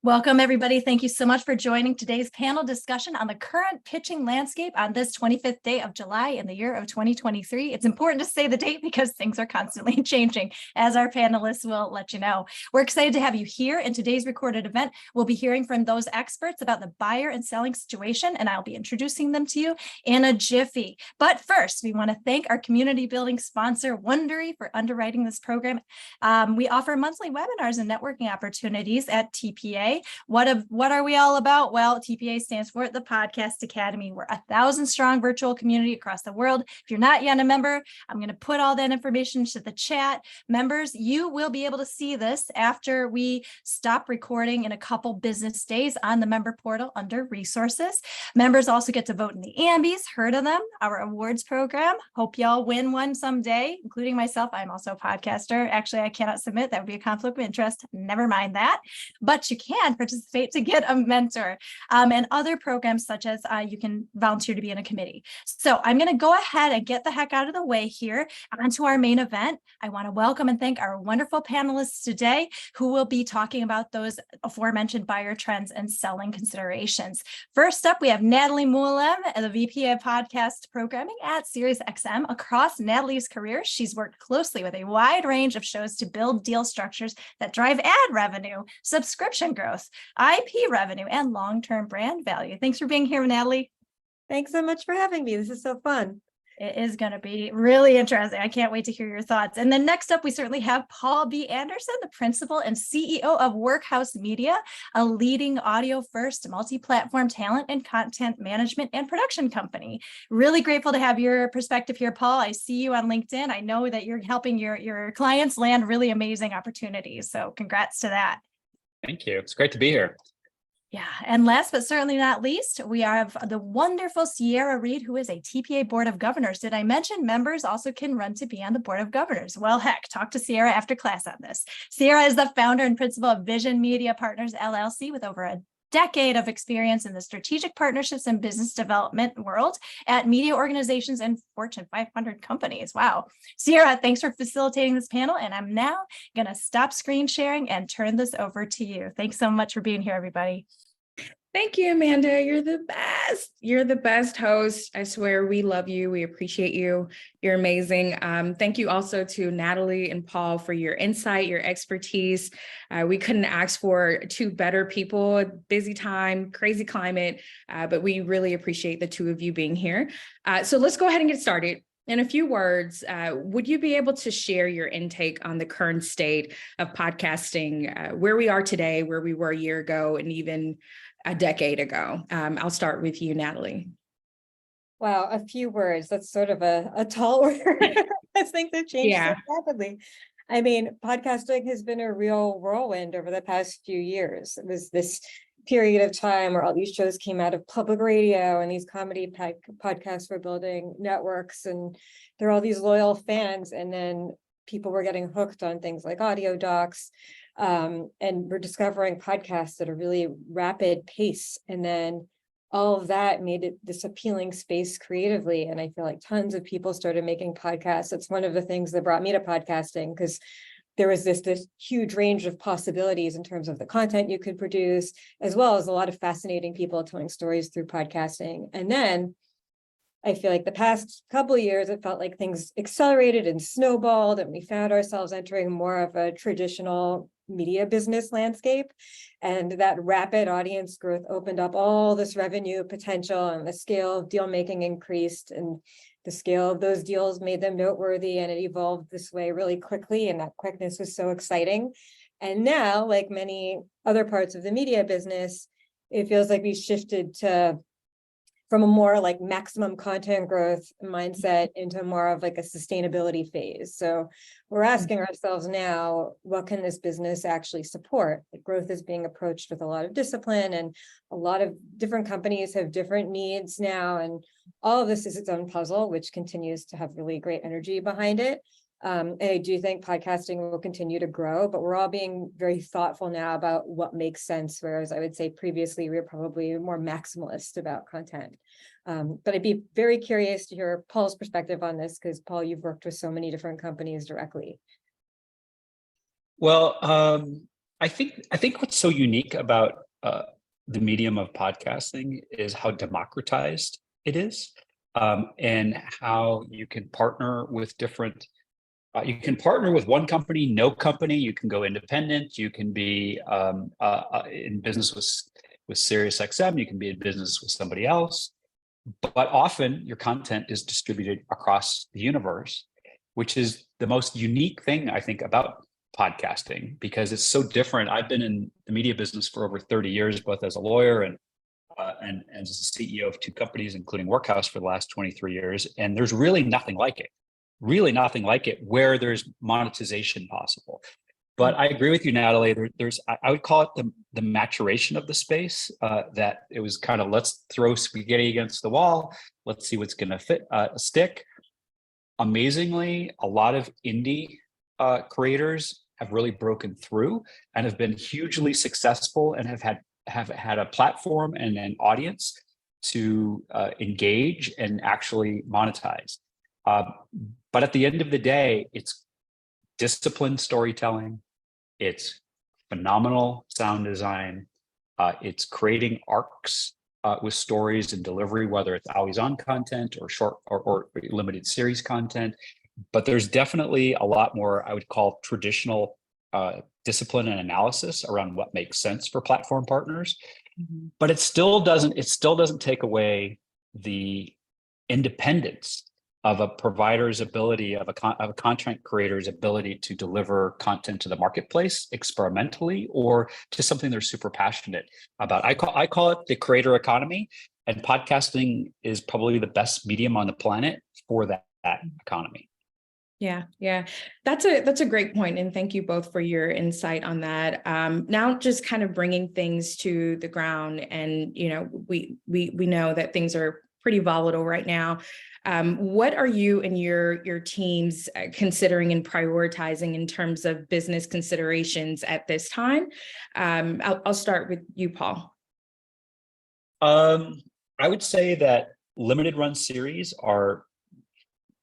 Welcome, everybody. Thank you so much for joining today's panel discussion on the current pitching landscape on this 25th day of July in the year of 2023. It's important to say the date because things are constantly changing, as our panelists will let you know. We're excited to have you here. In today's recorded event, we'll be hearing from those experts about the buyer and selling situation, and I'll be introducing them to you in a jiffy. But first, we want to thank our community building sponsor, Wondery, for underwriting this program. We offer monthly webinars and networking opportunities at TPA. What are we all about? Well, TPA stands for the Podcast Academy. We're 1,000-strong virtual community across the world. If you're not yet a member, I'm going to put all that information to the chat. Members, you will be able to see this after we stop recording in a couple business days on the member portal under resources. Members also get to vote in the AMBIs, heard of them, our awards program. Hope y'all win one someday, including myself. I'm also a podcaster. Actually, I cannot submit. That would be a conflict of interest. Never mind that. But you can participate to get a mentor and other programs such as you can volunteer to be in a committee. So I'm going to go ahead and get the heck out of the way here onto our main event. I want to welcome and thank our wonderful panelists today who will be talking about those aforementioned buyer trends and selling considerations. First up, we have Natalie Mulem, the VP of Podcast Programming at SiriusXM. Across Natalie's career, she's worked closely with a wide range of shows to build deal structures that drive ad revenue, subscription growth, IP revenue, and long-term brand value. Thanks for being here, Natalie. Thanks so much for having me. This is so fun. It is going to be really interesting. I can't wait to hear your thoughts. And then next up, we certainly have Paul B. Anderson, the principal and CEO of Workhouse Media, a leading audio-first multi-platform talent and content management and production company. Really grateful to have your perspective here, Paul. I see you on LinkedIn. I know that you're helping your clients land really amazing opportunities. So congrats to that. Thank you. It's great to be here. Yeah. And last but certainly not least, we have the wonderful Sierra Reed, who is a TPA Board of Governors. Did I mention members also can run to be on the Board of Governors? Well, heck, talk to Sierra after class on this. Sierra is the founder and principal of Vision Media Partners, LLC, with over a decade of experience in the strategic partnerships and business development world at media organizations and Fortune 500 companies. Wow. Sierra, thanks for facilitating this panel. And I'm now going to stop screen sharing and turn this over to you. Thanks so much for being here, everybody. Thank you, Amanda. You're the best. You're the best host. I swear we love you. We appreciate you. You're amazing. Thank you also to Natalie and Paul for your insight, your expertise. We couldn't ask for two better people. Busy time, crazy climate, but we really appreciate the two of you being here. So let's go ahead and get started. In a few words, would you be able to share your intake on the current state of podcasting, where we are today, where we were a year ago, and even a decade ago? I'll start with you, Natalie. Wow, a few words. That's sort of a tall word. As things have changed so rapidly. I mean, podcasting has been a real whirlwind over the past few years. It was this period of time where all these shows came out of public radio and these comedy podcasts were building networks and there are all these loyal fans. And then people were getting hooked on things like audio docs. And we're discovering podcasts at a really rapid pace. And then all of that made it this appealing space creatively. And I feel like tons of people started making podcasts. It's one of the things that brought me to podcasting, because there was this huge range of possibilities in terms of the content you could produce, as well as a lot of fascinating people telling stories through podcasting. And then I feel like the past couple of years, it felt like things accelerated and snowballed, and we found ourselves entering more of a traditional media business landscape. And that rapid audience growth opened up all this revenue potential, and the scale of deal making increased, and the scale of those deals made them noteworthy, and it evolved this way really quickly. And that quickness was so exciting. And now, like many other parts of the media business, it feels like we shifted from a more like maximum content growth mindset into more of like a sustainability phase. So we're asking ourselves now, what can this business actually support? Like, growth is being approached with a lot of discipline, and a lot of different companies have different needs now. And all of this is its own puzzle, which continues to have really great energy behind it. And I do think podcasting will continue to grow, but we're all being very thoughtful now about what makes sense. Whereas I would say previously we were probably more maximalist about content. But I'd be very curious to hear Paul's perspective on this, because Paul, you've worked with so many different companies directly. Well, I think what's so unique about the medium of podcasting is how democratized it is, and how you can partner with different. You can partner with one company, no company. You can go independent. You can be in business with SiriusXM. You can be in business with somebody else. But often your content is distributed across the universe, which is the most unique thing I think about podcasting, because it's so different. I've been in the media business for over 30 years, both as a lawyer and as a CEO of two companies, including Workhouse for the last 23 years. And there's really nothing like it where there's monetization possible. But I agree with you, Natalie. I would call it the maturation of the space, that it was kind of, let's throw spaghetti against the wall. Let's see what's going to stick. Amazingly, a lot of indie creators have really broken through and have been hugely successful and have had a platform and an audience to engage and actually monetize. But at the end of the day, it's disciplined storytelling. It's phenomenal sound design. It's creating arcs with stories and delivery, whether it's always on content or short or limited series content. But there's definitely a lot more, I would call, traditional discipline and analysis around what makes sense for platform partners. Mm-hmm. But it still doesn't take away the independence of a provider's ability, of a content creator's ability to deliver content to the marketplace experimentally or to something they're super passionate about. I call it the creator economy, and podcasting is probably the best medium on the planet for that economy. Yeah. That's a great point. And thank you both for your insight on that. Now just kind of bringing things to the ground, and, we know that things are pretty volatile right now. What are you and your teams considering and prioritizing in terms of business considerations at this time? I'll start with you, Paul. I would say that limited run series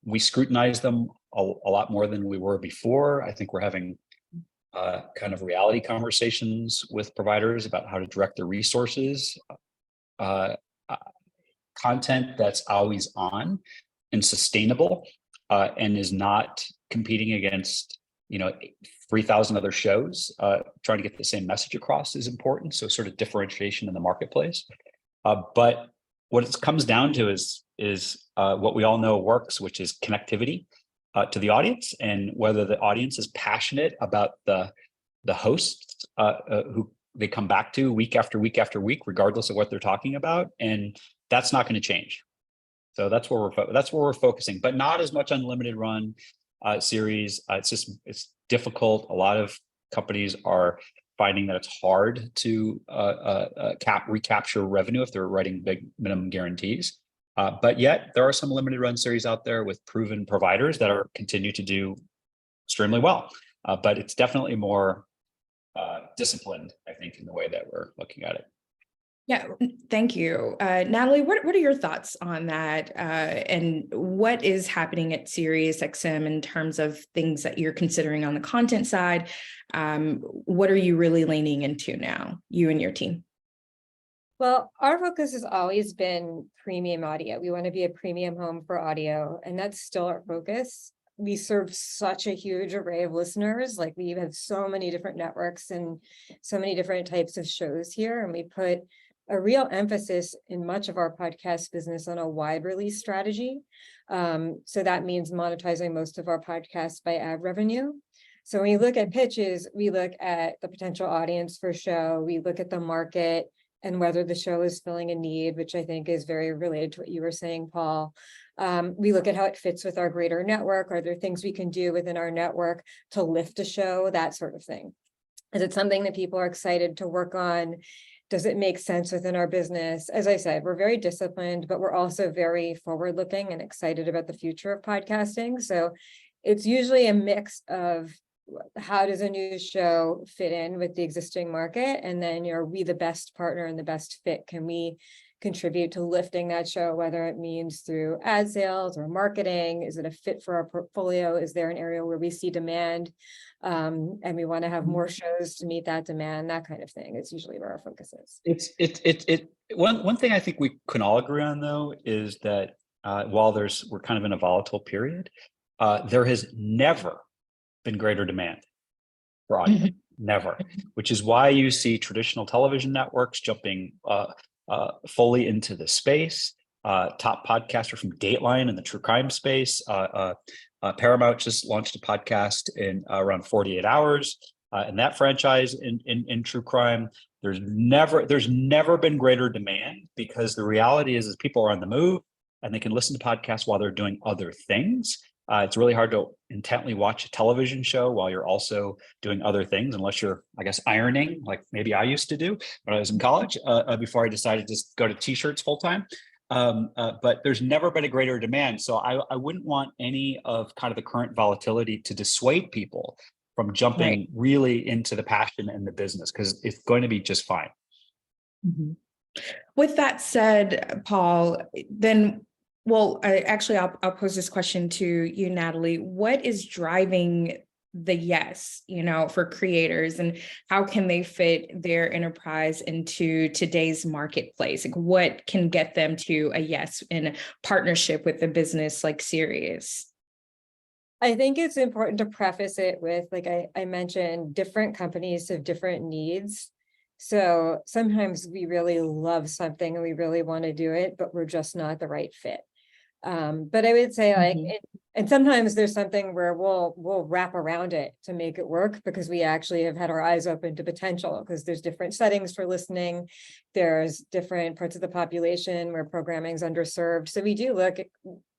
we scrutinize them a lot more than we were before. I think we're having kind of reality conversations with providers about how to direct their resources. Content that's always on and sustainable, and is not competing against 3,000 other shows trying to get the same message across is important. So sort of differentiation in the marketplace. But what it comes down to is what we all know works, which is connectivity to the audience, and whether the audience is passionate about the hosts who they come back to week after week after week, regardless of what they're talking about. And that's not going to change. So that's where we're focusing, but not as much on limited run series. It's difficult. A lot of companies are finding that it's hard to recapture revenue if they're writing big minimum guarantees. But yet there are some limited run series out there with proven providers that continue to do extremely well. But it's definitely more disciplined, I think, in the way that we're looking at it. Yeah, thank you. Natalie, what are your thoughts on that? And what is happening at SiriusXM in terms of things that you're considering on the content side? What are you really leaning into now, you and your team? Well, our focus has always been premium audio. We want to be a premium home for audio, and that's still our focus. We serve such a huge array of listeners. Like, we have so many different networks and so many different types of shows here, and we put a real emphasis in much of our podcast business on a wide release strategy. So that means monetizing most of our podcasts by ad revenue. So when we look at pitches, we look at the potential audience for show, we look at the market and whether the show is filling a need, which I think is very related to what you were saying, Paul. We look at how it fits with our greater network. Are there things we can do within our network to lift a show, that sort of thing? Is it something that people are excited to work on? Does it make sense within our business? As I said, we're very disciplined, but we're also very forward-looking and excited about the future of podcasting. So it's usually a mix of how does a new show fit in with the existing market? And then, are we the best partner and the best fit? Can we contribute to lifting that show, whether it means through ad sales or marketing. Is it a fit for our portfolio? Is there an area where we see demand and we want to have more shows to meet that demand? That kind of thing is usually where our focus is. One thing I think we can all agree on, though, is that while we're kind of in a volatile period, there has never been greater demand for audio, never, which is why you see traditional television networks jumping fully into the space. Top podcaster from Dateline in the true crime space. Paramount just launched a podcast in around 48 hours, and that franchise in true crime. There's never been greater demand, because the reality is people are on the move and they can listen to podcasts while they're doing other things. It's really hard to intently watch a television show while you're also doing other things, unless you're, I guess, ironing, like maybe I used to do when I was in college, before I decided to just go to t-shirts full time. But there's never been a greater demand. So I wouldn't want any of kind of the current volatility to dissuade people from jumping really into the passion and the business, because it's going to be just fine. Mm-hmm. With that said, Paul, then, well, I'll pose this question to you, Natalie. What is driving the yes, for creators, and how can they fit their enterprise into today's marketplace? Like, what can get them to a yes in partnership with a business like Sirius? I think it's important to preface it with, like I mentioned, different companies have different needs. So sometimes we really love something and we really want to do it, but we're just not the right fit. But I would say, like, and sometimes there's something where we'll wrap around it to make it work, because we actually have had our eyes open to potential, because there's different settings for listening. There's different parts of the population where programming is underserved. So we do look at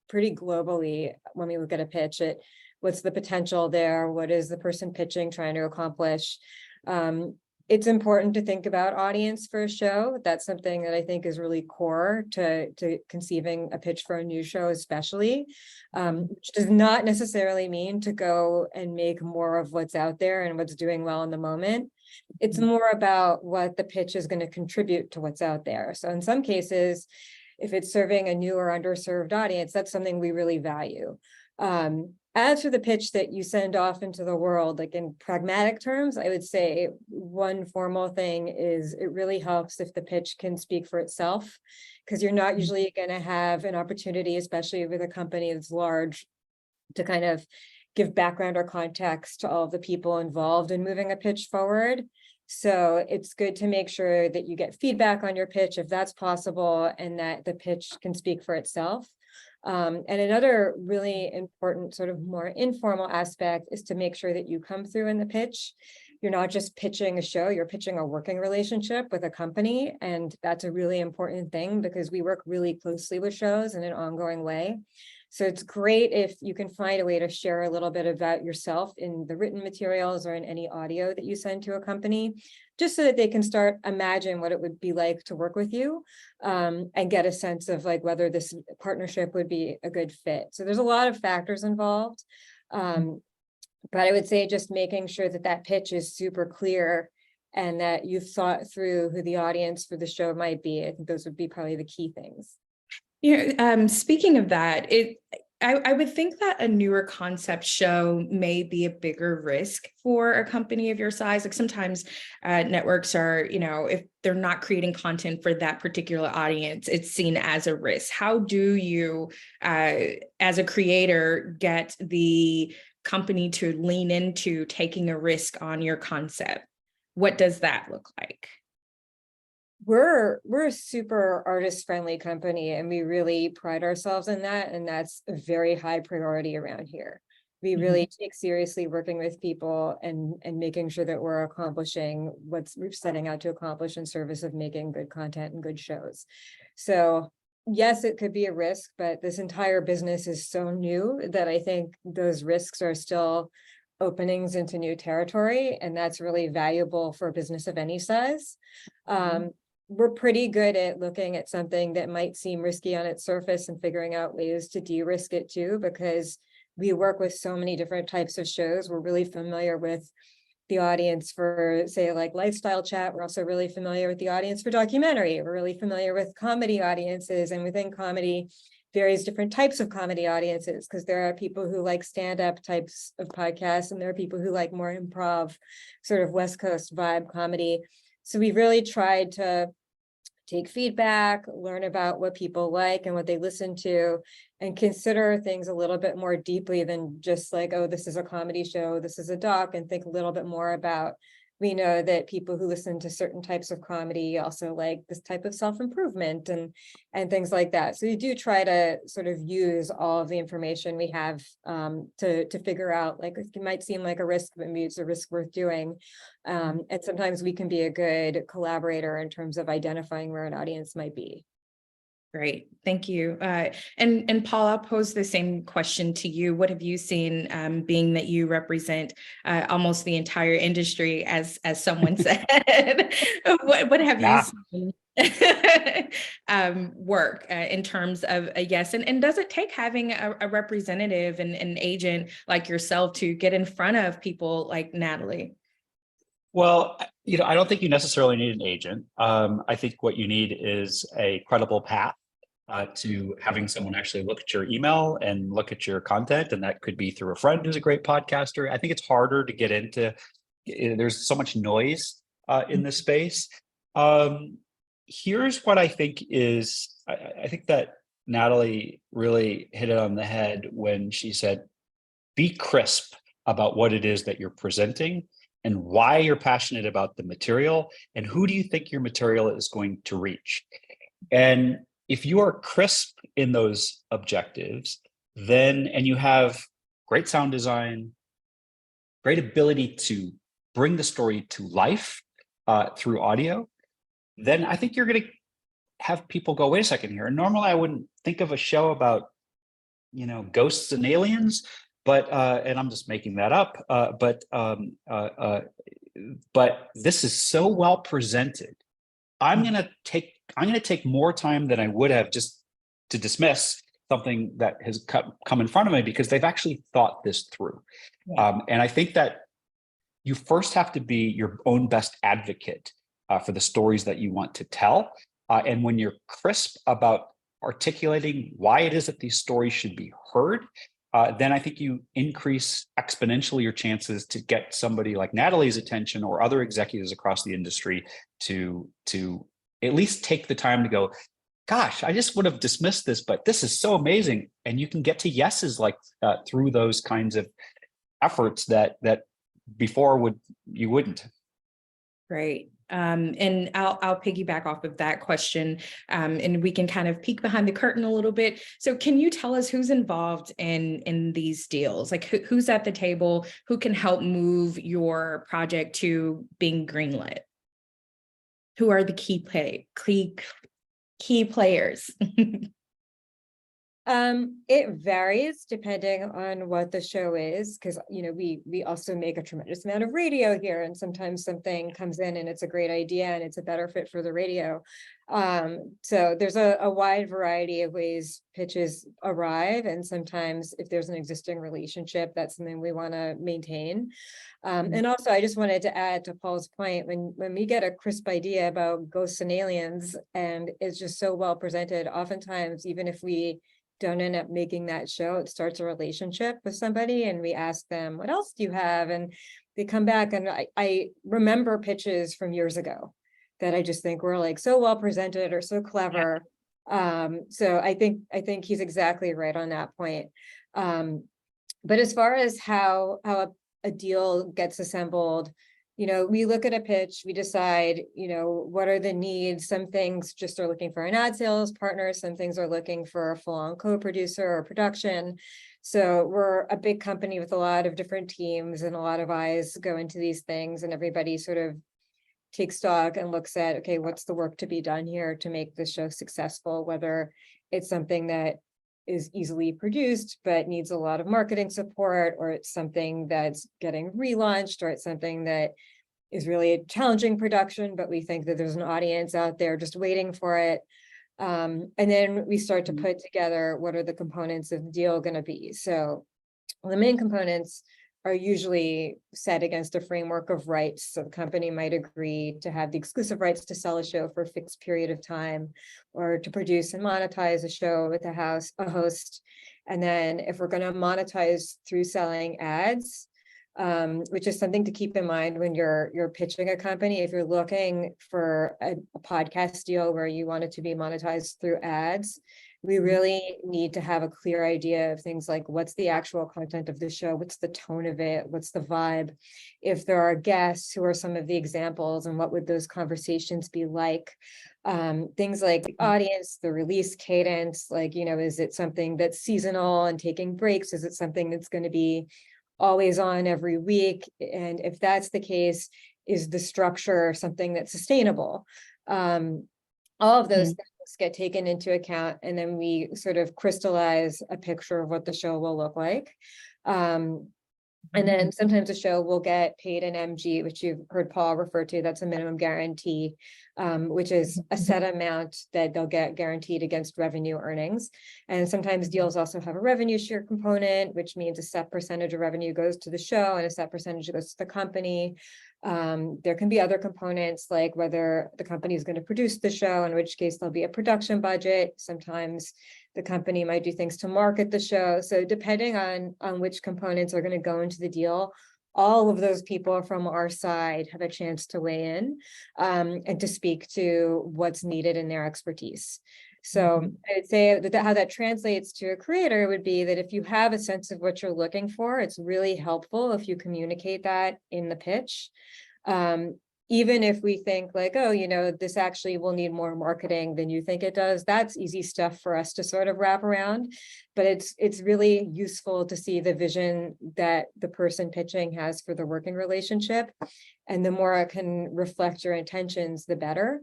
pretty globally when we look at a pitch at what's the potential there, what is the person pitching trying to accomplish. It's important to think about audience for a show. That's something that I think is really core to conceiving a pitch for a new show, especially, which does not necessarily mean to go and make more of what's out there and what's doing well in the moment. It's more about what the pitch is going to contribute to what's out there. So in some cases, if it's serving a new or underserved audience, that's something we really value. As for the pitch that you send off into the world, like in pragmatic terms, I would say one formal thing is it really helps if the pitch can speak for itself, because you're not usually going to have an opportunity, especially with a company that's large, to kind of give background or context to all of the people involved in moving a pitch forward. So it's good to make sure that you get feedback on your pitch if that's possible, and that the pitch can speak for itself. And another really important sort of more informal aspect is to make sure that you come through in the pitch. You're not just pitching a show, you're pitching a working relationship with a company. And that's a really important thing, because we work really closely with shows in an ongoing way. So it's great if you can find a way to share a little bit about yourself in the written materials or in any audio that you send to a company, just so that they can start imagine what it would be like to work with you, and get a sense of like whether this partnership would be a good fit. So there's a lot of factors involved. But I would say just making sure that that pitch is super clear and that you've thought through who the audience for the show might be. I think those would be probably the key things. Speaking of that, I would think that a newer concept show may be a bigger risk for a company of your size. Like sometimes networks are, if they're not creating content for that particular audience, it's seen as a risk. How do you, as a creator, get the company to lean into taking a risk on your concept? What does that look like? We're a super artist-friendly company, and we really pride ourselves in that, and that's a very high priority around here. We really take seriously working with people and making sure that we're accomplishing what we're setting out to accomplish in service of making good content and good shows. So yes, it could be a risk, but this entire business is so new that I think those risks are still openings into new territory, and that's really valuable for a business of any size. We're pretty good at looking at something that might seem risky on its surface and figuring out ways to de-risk it too, because we work with so many different types of shows. We're really familiar with the audience for, say, like lifestyle chat. We're also really familiar with the audience for documentary. We're really familiar with comedy audiences, and within comedy, various different types of comedy audiences, because there are people who like stand-up types of podcasts, and there are people who like more improv, sort of West Coast vibe comedy. So we really tried to take feedback, learn about what people like and what they listen to, and consider things a little bit more deeply than just like, oh, this is a comedy show, this is a doc, and think a little bit more about, we know that people who listen to certain types of comedy also like this type of self-improvement and things like that. So we do try to sort of use all of the information we have to figure out, like, it might seem like a risk, but maybe it's a risk worth doing. And sometimes we can be a good collaborator in terms of identifying where an audience might be. Great, thank you. And Paul, I'll pose the same question to you. What have you seen, being that you represent almost the entire industry, as someone said? What have you seen work in terms of a yes? And does it take having a representative and an agent like yourself to get in front of people like Natalie? Well, I don't think you necessarily need an agent. I think what you need is a credible path to having someone actually look at your email and look at your content. And that could be through a friend who's a great podcaster. I think it's harder to get into, there's so much noise in this space. Here's what I think is, I think that Natalie really hit it on the head when she said, be crisp about what it is that you're presenting and why you're passionate about the material and who do you think your material is going to reach. And if you are crisp in those objectives, then, and you have great sound design, great ability to bring the story to life through audio, then I think you're going to have people go, wait a second here. And normally I wouldn't think of a show about, ghosts and aliens, but, and I'm just making that up, but this is so well presented. I'm going to take more time than I would have just to dismiss something that has come in front of me because they've actually thought this through. Yeah. And I think that you first have to be your own best advocate for the stories that you want to tell. And when you're crisp about articulating why it is that these stories should be heard, then I think you increase exponentially your chances to get somebody like Natalie's attention or other executives across the industry to at least take the time to go, gosh, I just would have dismissed this, but this is so amazing. And you can get to yeses like through those kinds of efforts that before you wouldn't. Great. And I'll piggyback off of that question, and we can kind of peek behind the curtain a little bit. So can you tell us who's involved in these deals? Like who's at the table, who can help move your project to being greenlit? Who are the key players? It varies depending on what the show is, because we also make a tremendous amount of radio here, and sometimes something comes in and it's a great idea and it's a better fit for the radio. So there's a wide variety of ways pitches arrive, and sometimes if there's an existing relationship, that's something we want to maintain. And also, I just wanted to add to Paul's point, when we get a crisp idea about ghosts and aliens and it's just so well presented, oftentimes, even if we don't end up making that show, it starts a relationship with somebody and we ask them, what else do you have? And they come back, and I remember pitches from years ago that I just think were like so well presented or so clever. So I think he's exactly right on that point. But as far as how a deal gets assembled, we look at a pitch, we decide, what are the needs? Some things just are looking for an ad sales partner. Some things are looking for a full-on co-producer or production. So we're a big company with a lot of different teams, and a lot of eyes go into these things, and everybody sort of takes stock and looks at, okay, what's the work to be done here to make the show successful, whether it's something that is easily produced but needs a lot of marketing support, or it's something that's getting relaunched, or it's something that is really a challenging production, but we think that there's an audience out there just waiting for it. And then we start to put together what are the components of the deal going to be. So the main components are usually set against a framework of rights. So the company might agree to have the exclusive rights to sell a show for a fixed period of time, or to produce and monetize a show with a host. And then if we're going to monetize through selling ads, which is something to keep in mind when you're pitching a company. If you're looking for a podcast deal where you want it to be monetized through ads, we really need to have a clear idea of things like what's the actual content of the show, what's the tone of it, what's the vibe. If there are guests, who are some of the examples, and what would those conversations be like? Things like the audience, the release cadence, like, is it something that's seasonal and taking breaks? Is it something that's going to be always on every week? And if that's the case, is the structure something that's sustainable? All of those things get taken into account, and then we sort of crystallize a picture of what the show will look like. And then sometimes a show will get paid an MG, which you've heard Paul refer to. That's a minimum guarantee, which is a set amount that they'll get guaranteed against revenue earnings. And sometimes deals also have a revenue share component, which means a set percentage of revenue goes to the show and a set percentage goes to the company. There can be other components, like whether the company is going to produce the show, in which case there'll be a production budget. Sometimes the company might do things to market the show. So depending on which components are going to go into the deal, all of those people from our side have a chance to weigh in and to speak to what's needed in their expertise. So I'd say that how that translates to a creator would be that if you have a sense of what you're looking for, it's really helpful if you communicate that in the pitch. Even if we think like, oh, this actually will need more marketing than you think it does, that's easy stuff for us to sort of wrap around. But it's really useful to see the vision that the person pitching has for the working relationship. And the more it can reflect your intentions, the better,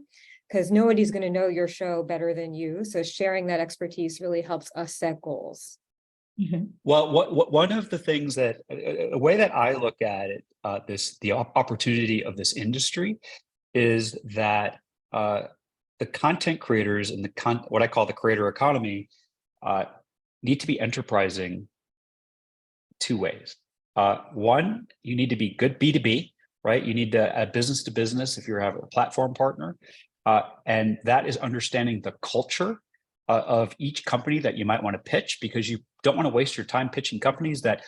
because nobody's going to know your show better than you. So sharing that expertise really helps us set goals. Well, one of the things that a way that I look at it, the opportunity of this industry is that the content creators and what I call the creator economy need to be enterprising two ways. One, you need to be good B2B, right? You need to business to business if you have a platform partner, and that is understanding the culture of each company that you might want to pitch, because you don't want to waste your time pitching companies that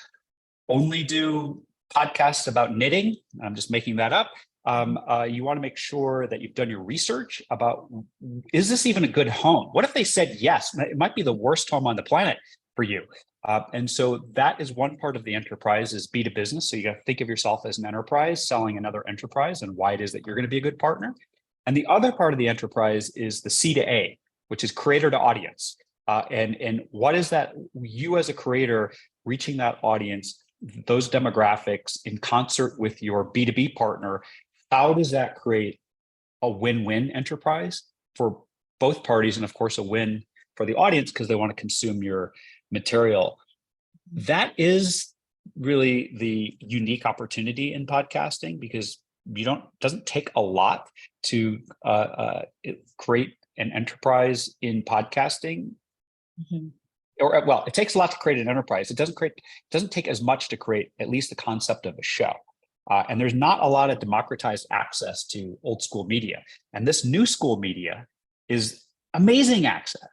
only do podcasts about knitting. I'm just making that up. You want to make sure that you've done your research about, is this even a good home? What if they said yes? It might be the worst home on the planet for you. And so that is one part of the enterprise, is B2 business. So you got to think of yourself as an enterprise selling another enterprise and why it is that you're going to be a good partner. And the other part of the enterprise is the C to A, which is creator to audience. And what is that, you as a creator reaching that audience, those demographics in concert with your B2B partner, how does that create a win-win enterprise for both parties? And of course, a win for the audience because they want to consume your material. That is really the unique opportunity in podcasting, because doesn't take a lot to create an enterprise in podcasting. Or, well, it takes a lot to create an enterprise. It doesn't take as much to create at least the concept of a show. And there's not a lot of democratized access to old school media. And this new school media is amazing access,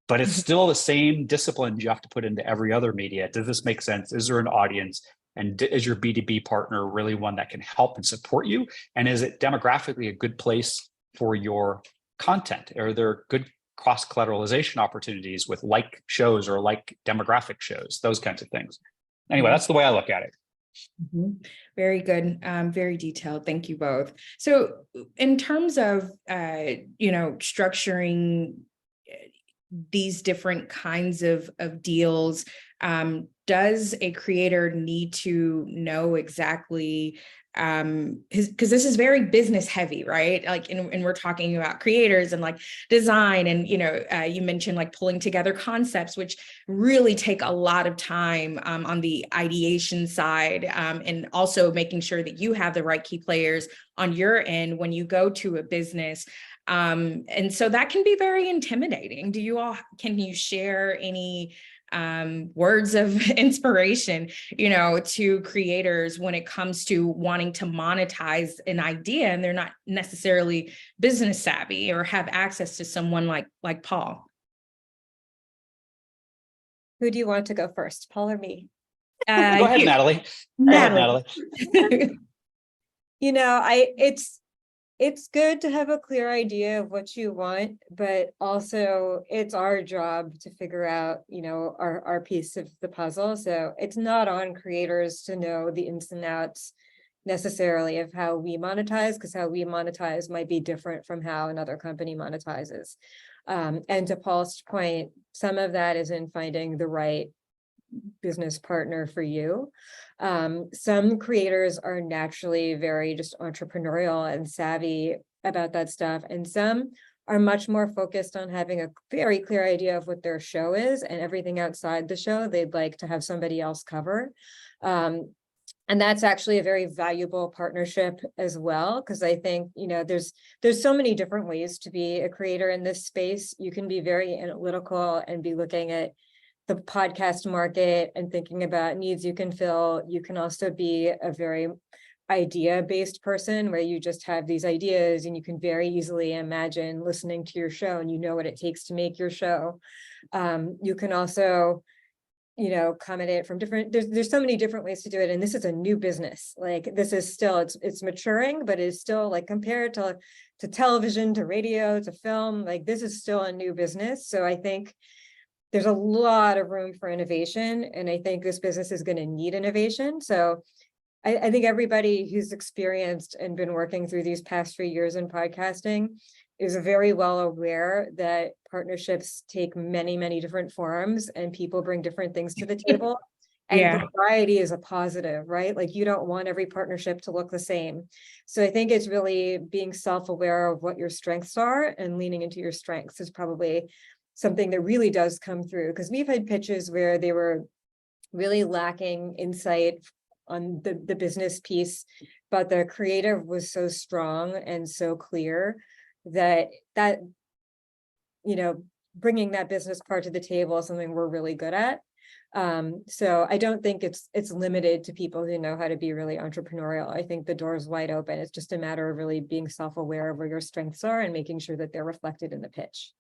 but it's still the same disciplines you have to put into every other media. Does this make sense? Is there an audience? And is your B2B partner really one that can help and support you? And is it demographically a good place for your content? Are there good cross-collateralization opportunities with like shows or like demographic shows, those kinds of things? Anyway, that's the way I look at it. Very good. Very detailed. Thank you both. So in terms of, structuring these different kinds of deals, does a creator need to know exactly, because this is very business heavy, right? Like, and we're talking about creators and like design, and you mentioned like pulling together concepts, which really take a lot of time on the ideation side, and also making sure that you have the right key players on your end when you go to a business. And so that can be very intimidating. Can you share any words of inspiration, to creators when it comes to wanting to monetize an idea and they're not necessarily business savvy or have access to someone like Paul? Who do you want to go first, Paul or me? Go ahead, You. Natalie. Go ahead, Natalie. It's good to have a clear idea of what you want, but also it's our job to figure out, our piece of the puzzle. So it's not on creators to know the ins and outs necessarily of how we monetize, because how we monetize might be different from how another company monetizes. And to Paul's point, some of that is in finding the right business partner for you. Some creators are naturally very just entrepreneurial and savvy about that stuff, and some are much more focused on having a very clear idea of what their show is, and everything outside the show they'd like to have somebody else cover. And that's actually a very valuable partnership as well, because I think, there's so many different ways to be a creator in this space. You can be very analytical and be looking at the podcast market and thinking about needs you can fill. You can also be a very idea-based person where you just have these ideas and you can very easily imagine listening to your show and you know what it takes to make your show. You can also come at it from different, there's so many different ways to do it. And this is a new business. Like, this is still, it's maturing, but it's still, like, compared to television, to radio, to film, like, this is still a new business. So I think there's a lot of room for innovation, and I think this business is going to need innovation. So I think everybody who's experienced and been working through these past 3 years in podcasting is very well aware that partnerships take many, many different forms and people bring different things to the table. And variety is a positive, right? Like, you don't want every partnership to look the same. So I think it's really being self-aware of what your strengths are and leaning into your strengths is probably something that really does come through, because we've had pitches where they were really lacking insight on the business piece, but the creative was so strong and so clear that bringing that business part to the table is something we're really good at. So I don't think it's limited to people who know how to be really entrepreneurial. I think the door is wide open. It's just a matter of really being self-aware of where your strengths are and making sure that they're reflected in the pitch.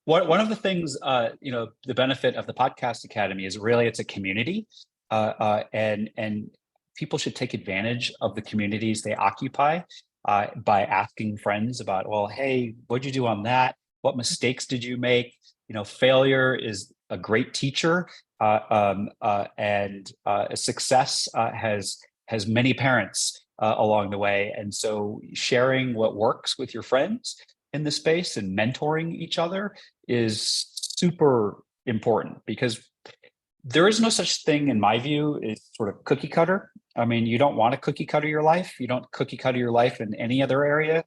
One of the things, the benefit of the Podcast Academy is really it's a community, and people should take advantage of the communities they occupy by asking friends about, well, hey, what'd you do on that? What mistakes did you make? Failure is a great teacher, and success has many parents along the way. And so sharing what works with your friends in the space and mentoring each other is super important, because there is no such thing, in my view, is sort of cookie cutter. I mean, you don't want to cookie cutter your life. You don't cookie cutter your life in any other area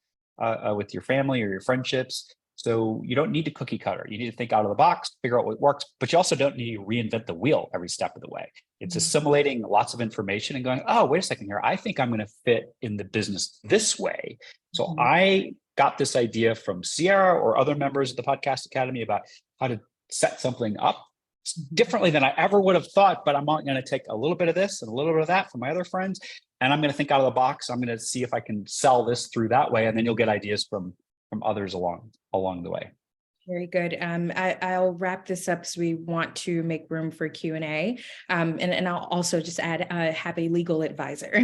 with your family or your friendships. So you don't need to cookie cutter. You need to think out of the box, figure out what works, but you also don't need to reinvent the wheel every step of the way. It's assimilating lots of information and going, oh, wait a second here. I think I'm going to fit in the business this way. So I got this idea from Sierra or other members of the Podcast Academy about how to set something up differently than I ever would have thought, but I'm going to take a little bit of this and a little bit of that from my other friends, and I'm going to think out of the box. I'm going to see if I can sell this through that way, and then you'll get ideas from others along the way. Very good. I'll wrap this up because we want to make room for Q&A. And I'll also just add, have a legal advisor.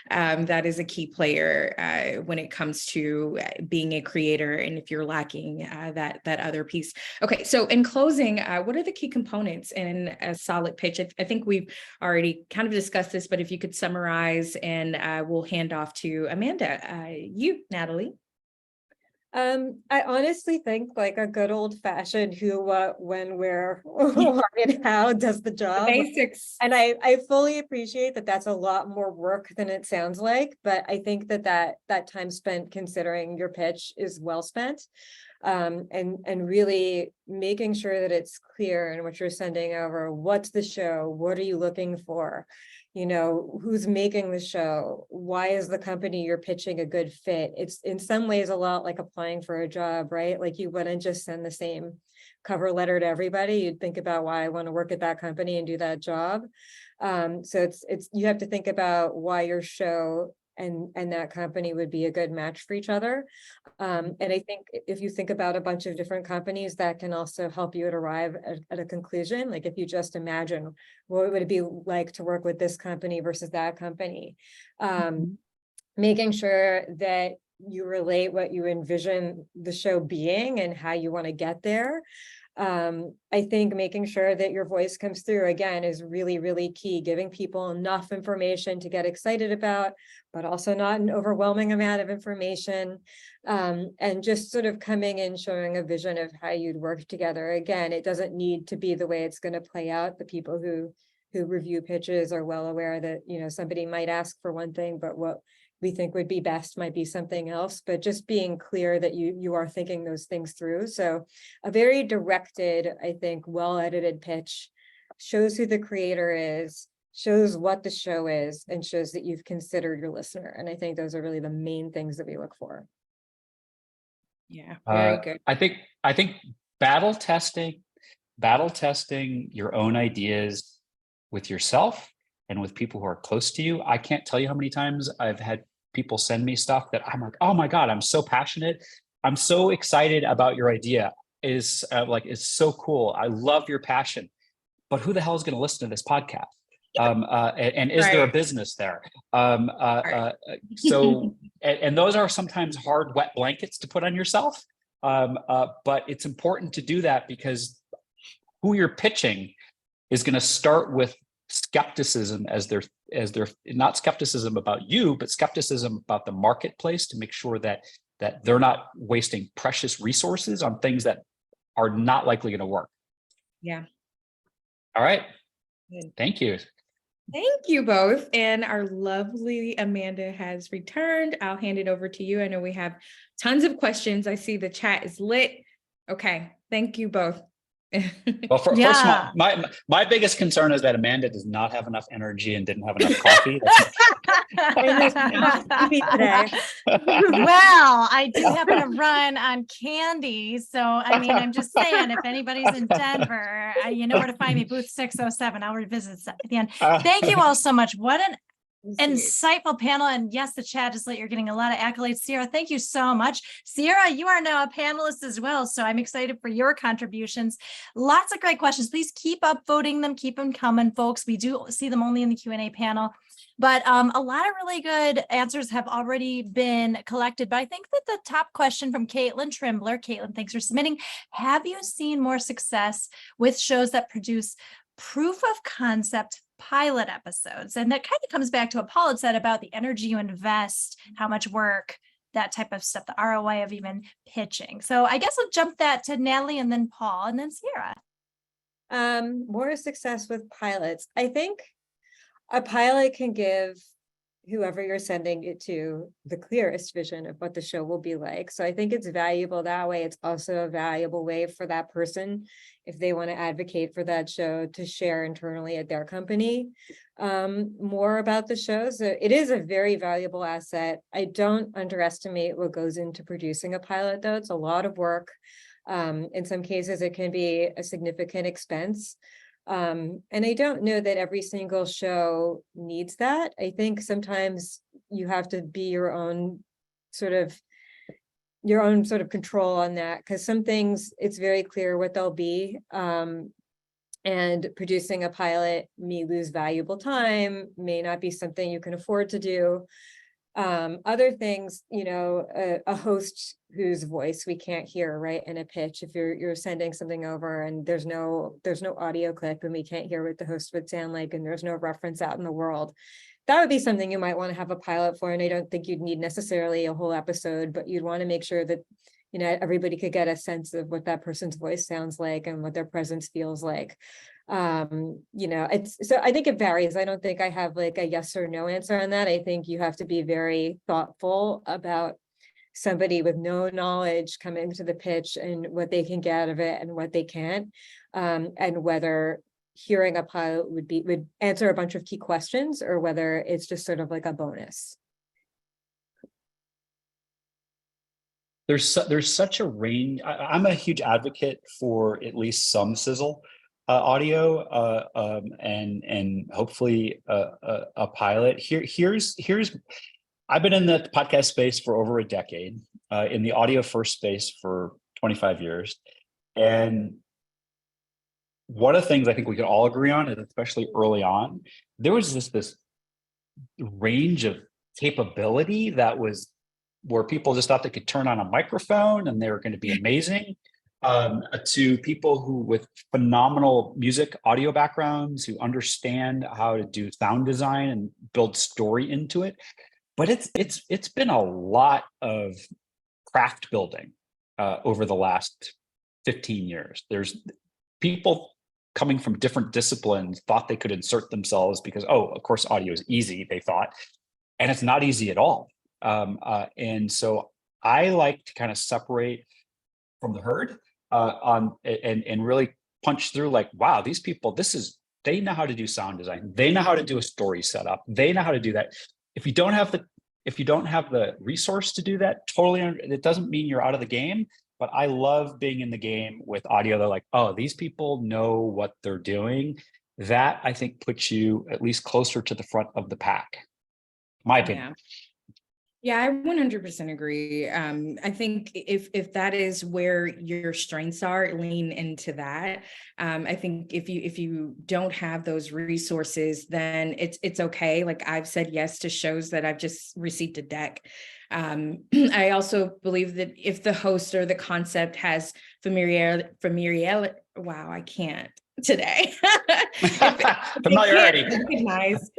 That is a key player when it comes to being a creator. And if you're lacking that other piece. Okay, so in closing, what are the key components in a solid pitch? I think we've already kind of discussed this, but if you could summarize, and we'll hand off to Amanda. You, Natalie. I honestly think like a good old fashioned who, what, when, where, why, and how does the job. The basics. And I fully appreciate that that's a lot more work than it sounds like, but I think that time spent considering your pitch is well spent. And really making sure that it's clear in what you're sending over. What's the show? What are you looking for? who's making the show? Why is the company you're pitching a good fit? It's in some ways a lot like applying for a job, right? Like you wouldn't just send the same cover letter to everybody. You'd think about why I want to work at that company and do that job. So it's you have to think about why your show and that company would be a good match for each other. And I think if you think about a bunch of different companies, that can also help you to arrive at a conclusion. Like if you just imagine what would it be like to work with this company versus that company, making sure that you relate what you envision the show being and how you want to get there. I think making sure that your voice comes through again is really, really key, giving people enough information to get excited about, but also not an overwhelming amount of information. And just sort of coming in, showing a vision of how you'd work together. Again, it doesn't need to be the way it's going to play out. The people who review pitches are well aware that, somebody might ask for one thing, but what we think would be best might be something else, but just being clear that you are thinking those things through. So a very directed, I think, well-edited pitch shows who the creator is, shows what the show is, and shows that you've considered your listener. And I think those are really the main things that we look for. Yeah, very good. I think battle testing your own ideas with yourself and with people who are close to you. I can't tell you how many times I've had people send me stuff that I'm like, oh my God, I'm so passionate. I'm so excited about your idea. It's so cool. I love your passion, but who the hell is going to listen to this podcast? And is there a business there? So, and those are sometimes hard, wet blankets to put on yourself. But it's important to do that because who you're pitching is going to start with skepticism as their not skepticism about you, but skepticism about the marketplace, to make sure that they're not wasting precious resources on things that are not likely going to work. Yeah. All right. Good. Thank you. Thank you both. And our lovely Amanda has returned. I'll hand it over to you. I know we have tons of questions. I see the chat is lit. Okay. Thank you both. Well, first of all, my biggest concern is that Amanda does not have enough energy and didn't have enough coffee. Well, I do happen to run on candy. So, I mean, I'm just saying, if anybody's in Denver, you know where to find me, booth 607. I'll revisit at the end. Thank you all so much. What an insightful panel. And yes, the chat is lit. You're getting a lot of accolades. Sierra, thank you so much. Sierra, you are now a panelist as well. So I'm excited for your contributions. Lots of great questions. Please keep up voting them. Keep them coming, folks. We do see them only in the Q&A panel. But a lot of really good answers have already been collected. But I think that the top question from Caitlin Trimbler, Caitlin, thanks for submitting. Have you seen more success with shows that produce proof of concept pilot episodes? And that kind of comes back to what Paul had said about the energy you invest, how much work, that type of stuff, the ROI of even pitching. So I guess I'll jump that to Natalie and then Paul and then Sierra. More success with pilots. I think a pilot can give whoever you're sending it to the clearest vision of what the show will be like. So I think it's valuable that way. It's also a valuable way for that person, if they want to advocate for that show, to share internally at their company more about the show. So it is a very valuable asset. I don't underestimate what goes into producing a pilot, though. It's a lot of work. In some cases, it can be a significant expense. And I don't know that every single show needs that. I think sometimes you have to be your own sort of control on that, because some things it's very clear what they'll be. And producing a pilot may lose valuable time, may not be something you can afford to do. Other things, a host whose voice we can't hear, right, in a pitch. If you're sending something over and there's no audio clip and we can't hear what the host would sound like, and there's no reference out in the world, that would be something you might want to have a pilot for. And I don't think you'd need necessarily a whole episode, but you'd want to make sure that everybody could get a sense of what that person's voice sounds like and what their presence feels like. It's so I think it varies. I don't think I have like a yes or no answer on that. I think you have to be very thoughtful about somebody with no knowledge coming to the pitch and what they can get out of it and what they can't, and whether hearing a pilot would answer a bunch of key questions, or whether it's just sort of like a bonus. There's such a range. I'm a huge advocate for at least some sizzle audio, and hopefully a pilot. Here's I've been in the podcast space for over a decade, in the audio first space for 25 years, and one of the things I think we could all agree on is, especially early on, there was this range of capability that was where people just thought they could turn on a microphone and they were going to be amazing, to people who with phenomenal music audio backgrounds, who understand how to do sound design and build story into it. But it's been a lot of craft building over the last 15 years. There's people coming from different disciplines thought they could insert themselves because, oh, of course, audio is easy, they thought, and it's not easy at all. And so I like to kind of separate from the herd and really punch through, like, wow, these people, they know how to do sound design. They know how to do a story setup. They know how to do that. If you don't have the resource to do that, it doesn't mean you're out of the game. But I love being in the game with audio. They're like, oh, these people know what they're doing. That, I think, puts you at least closer to the front of the pack. My opinion. Yeah, I 100% agree. I think if that is where your strengths are, lean into that. I think if you don't have those resources, then it's okay. Like, I've said yes to shows that I've just received a deck. I also believe that if the host or the concept has familiarity, wow, I can't today. Familiarity. Recognize,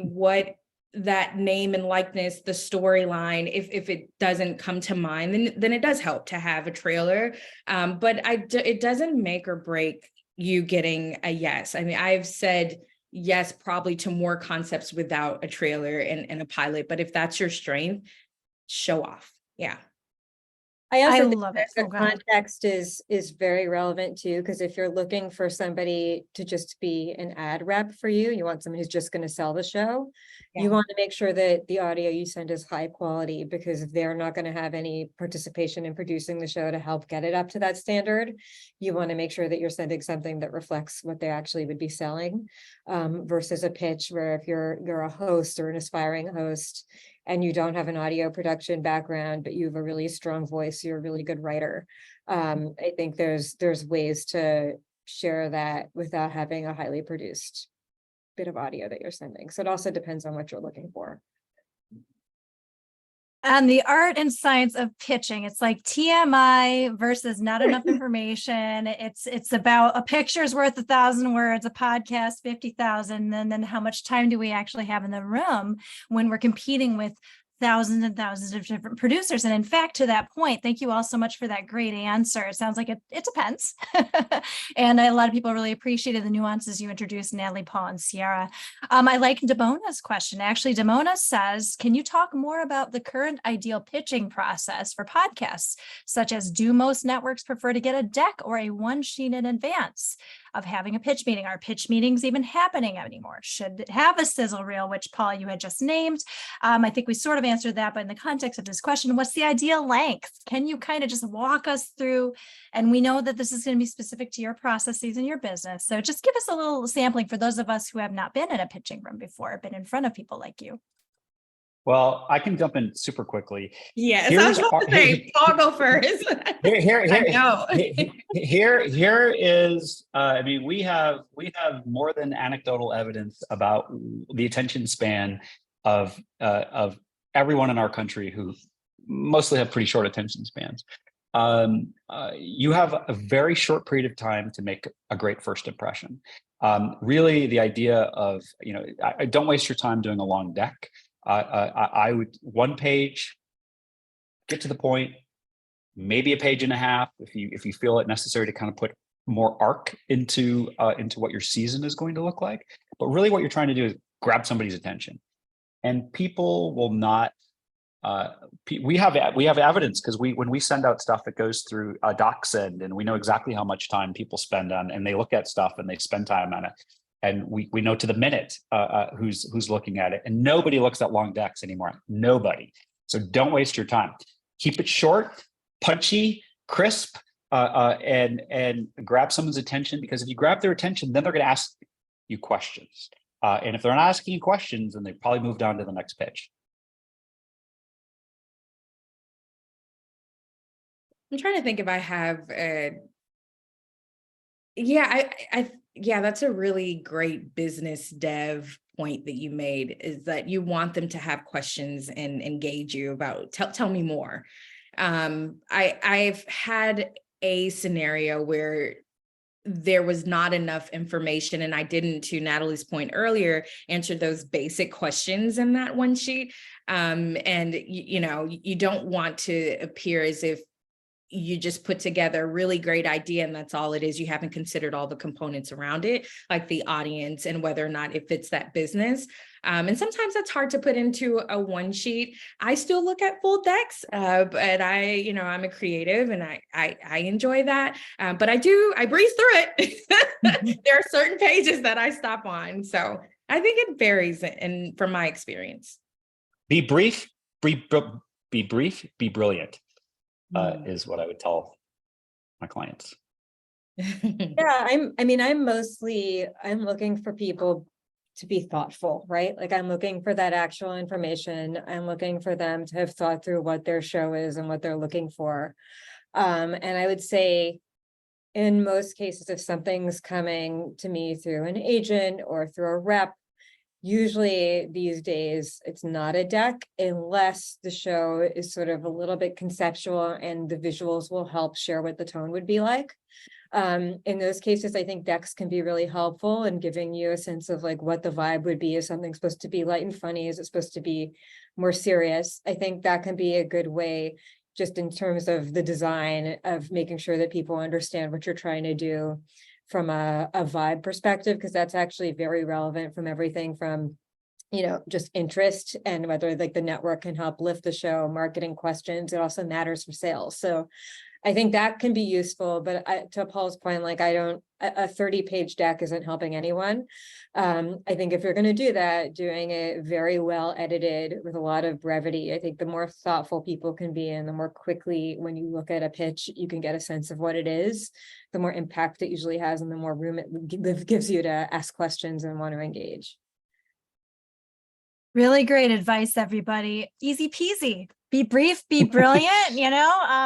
what that name and likeness, the storyline, if it doesn't come to mind, then it does help to have a trailer. But it doesn't make or break you getting a yes. I mean, I've said yes, probably to more concepts without a trailer and a pilot, but if that's your strength, show off. Yeah. I also think love that it. the context is very relevant too, because if you're looking for somebody to just be an ad rep for you, you want someone who's just going to sell the show. Yeah. You want to make sure that the audio you send is high quality, because they're not going to have any participation in producing the show to help get it up to that standard. You want to make sure that you're sending something that reflects what they actually would be selling, versus a pitch where if you're a host or an aspiring host and you don't have an audio production background, but you have a really strong voice, you're a really good writer. I think there's ways to share that without having a highly produced bit of audio that you're sending. So it also depends on what you're looking for. And the art and science of pitching, it's like TMI versus not enough information. It's about a picture's worth 1,000 words, a podcast 50,000, and then how much time do we actually have in the room when we're competing with thousands and thousands of different producers. And in fact, to that point, thank you all so much for that great answer. It sounds like it depends. And a lot of people really appreciated the nuances you introduced, Natalie, Paul, and Sierra. I like Damona's question. Actually, Damona says, can you talk more about the current ideal pitching process for podcasts, such as do most networks prefer to get a deck or a one sheet in advance of having a pitch meeting? Are pitch meetings even happening anymore? Should it have a sizzle reel, which Paul, you had just named? I think we sort of answered that, but in the context of this question, what's the ideal length? Can you kind of just walk us through? And we know that this is going to be specific to your processes and your business. So just give us a little sampling for those of us who have not been in a pitching room before, been in front of people like you. Well, I can jump in super quickly. Yes, I was about to say, Paul, go first. Here is, I mean, we have more than anecdotal evidence about the attention span of everyone in our country, who mostly have pretty short attention spans. You have a very short period of time to make a great first impression. Really, the idea of, I don't waste your time doing a long deck. I would one page, get to the point, maybe a page and a half if you feel it necessary to kind of put more arc into what your season is going to look like. But really what you're trying to do is grab somebody's attention. And people will not we have evidence because when we send out stuff, it goes through a DocSend, and we know exactly how much time people spend on, and they look at stuff and they spend time on it, and we know to the minute who's looking at it, and nobody looks at long decks anymore. Nobody. So don't waste your time. Keep it short, punchy, crisp, and grab someone's attention, because if you grab their attention, then they're going to ask you questions. And if they're not asking you questions, then they probably moved on to the next pitch. I'm trying to think if I have yeah, that's a really great business dev point that you made, is that you want them to have questions and engage you about, tell me more. I've had a scenario where there was not enough information, and I didn't, to Natalie's point earlier, answer those basic questions in that one sheet. And you don't want to appear as if you just put together a really great idea and that's all it is. You haven't considered all the components around it, like the audience and whether or not it fits that business. And sometimes that's hard to put into a one sheet. I still look at full decks, but I'm a creative and I enjoy that. But I breeze through it. There are certain pages that I stop on. So I think it varies from my experience. Be brief, be brilliant. Is what I would tell my clients. Yeah, I'm looking for people to be thoughtful, right? Like, I'm looking for that actual information. I'm looking for them to have thought through what their show is and what they're looking for. And I would say in most cases, if something's coming to me through an agent or through a rep, usually these days it's not a deck unless the show is sort of a little bit conceptual and the visuals will help share what the tone would be like. In those cases, I think decks can be really helpful in giving you a sense of like what the vibe would be. Is something supposed to be light and funny? Is it supposed to be more serious? I think that can be a good way, just in terms of the design of making sure that people understand what you're trying to do from a vibe perspective, because that's actually very relevant from everything from, just interest and whether like the network can help lift the show, marketing questions. It also matters for sales. So I think that can be useful, but to Paul's point, like a 30-page deck isn't helping anyone. I think if you're going to do that, doing it very well edited with a lot of brevity, I think the more thoughtful people can be and the more quickly when you look at a pitch, you can get a sense of what it is, the more impact it usually has and the more room it gives you to ask questions and want to engage. Really great advice, everybody. Easy peasy. Be brief, be brilliant,